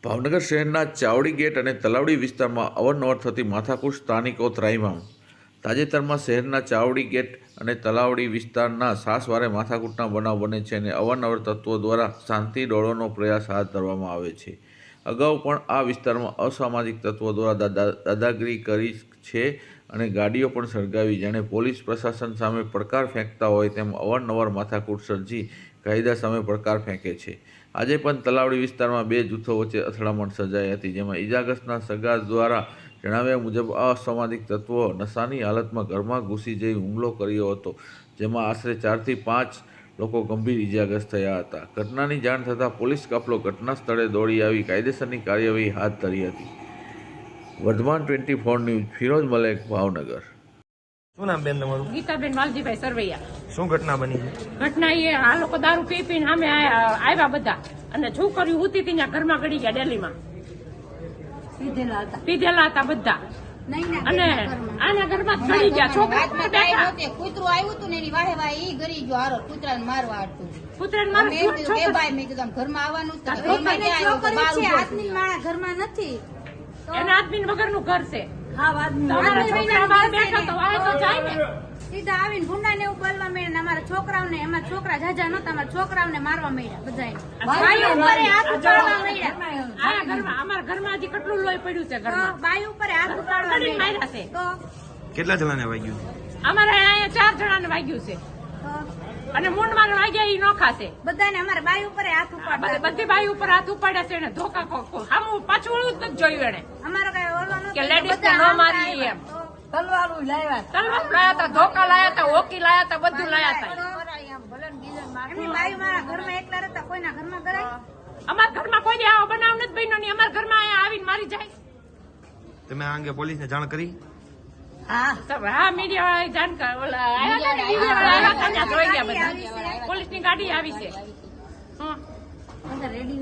ભાવનગર શહેરના ચાવડી ગેટ અને તલાવડી વિસ્તારમાં અવારનવાર થતી માથાકૂટ સ્થાનિકો ત્રાહિમામ. તાજેતરમાં શહેરના ચાવડી ગેટ અને તલાવડી વિસ્તારના સાસવારે માથાકૂટના બનાવ બને છે અને અવારનવાર તત્વો દ્વારા શાંતિ ડોળવાનો પ્રયાસ હાથ ધરવામાં આવે છે. અગાઉ પણ આ વિસ્તારમાં અસામાજિક તત્વો દ્વારા દાદાગીરી કરી છે અને ગાડીઓ પણ સળગાવી જાણે પોલીસ પ્રશાસન સામે પડકાર ફેંકતા હોય તેમ અવારનવાર માથાકૂટ સર્જી કાયદા સામે પડકાર ફેંકે છે. આજે પણ તલાવડી વિસ્તારમાં બે જૂથો વચ્ચે અથડામણ સર્જાઈ હતી, જેમાં ઇજાગ્રસ્તના સગા દ્વારા જણાવ્યા મુજબ અસામાજિક તત્વો નશાની હાલતમાં ઘરમાં ઘૂસી જઈ હુમલો કર્યો હતો, જેમાં આશરે 4 થી 5 લોકો ગંભીર ઇજાગ્રસ્ત થયા હતા. ઘટનાની જાણ થતાં પોલીસ કાફલો ઘટના સ્થળે દોડી આવી કાયદેસરની કાર્યવાહી હાથ ધરી હતી. વર્ધમાન 24 ન્યૂઝ, ફિરોઝ મલેક, ભાવનગર. શું નામ બેન તમારું? ગીતાબેન વાલજીભાઈ સરવૈયા. શું ઘટના બની છે? ઘટના એ આ લોકો દારૂ પી પીને સામે આવ્યા બધા અને છોકરીઓ ઉતી ત્યાં ઘરમાં ગળી ગયા. ડેલીમાં પીધેલા હતા બધા અને આના ઘરમાં ચડી ગયા. છોકરા કૂતરું આવ્યું હતું ને એની વાહે વાહે ઈ ગરી ગયો હારો કૂતરાને મારવા હાટતું. કૂતરાને મેં કીધું કે ભાઈ મેં કીધું ઘરમાં આવવાનું ઘરમાં નથી એના આદમી વગરનું ઘર છે. સીધા આવીને ગુંડા ને એવું બોલવા માંડ્યા. અમારા છોકરાઓને એમાં છોકરા જાજા નતા, અમારા છોકરાઓને મારવા માંડ્યા. બધા અમારા ઘરમાં હજી કેટલું લોહી પડ્યું છે. ઘરમાં બાઈ ઉપર હાથ ઉપાડવા માર્યા છે. કેટલા જણાને વાગ્યું? અમારે અહીંયા 4 જણાને વાગ્યું છે અને મૂંઢમાં વાગ્યા એ નોખા છે. બધાને અમારા બાઈ ઉપર હાથ ઉપાડવા, બધી બાઈ ઉપર હાથ ઉપાડ્યા છે. એને ધોકા સામું પાછું વળું જ નથી જોયું એને અમારો કઈ ઓલો કે લેડીઝ ને ન મારી એમ. તલવાર લાયા હતા, ધોકા લાયા હતા, હોકી લાયા હતા, બધું લાયા હતા. એમની બાઈ મારા ઘરમાં એકલા રહેતા, કોઈના ઘરમાં કરાય? અમારા ઘરમાં કોઈ દી આવો બનાવ નથી બન્યો નહીં. અમારા ઘરમાં અહીંયા આવીને મારી જાય. તમે આ અંગે પોલીસને જાણ કરી? હા, મીડિયા વાળા જાણકાર જોઈ ગયા બધા. પોલીસની ગાડી આવી છે. રેડી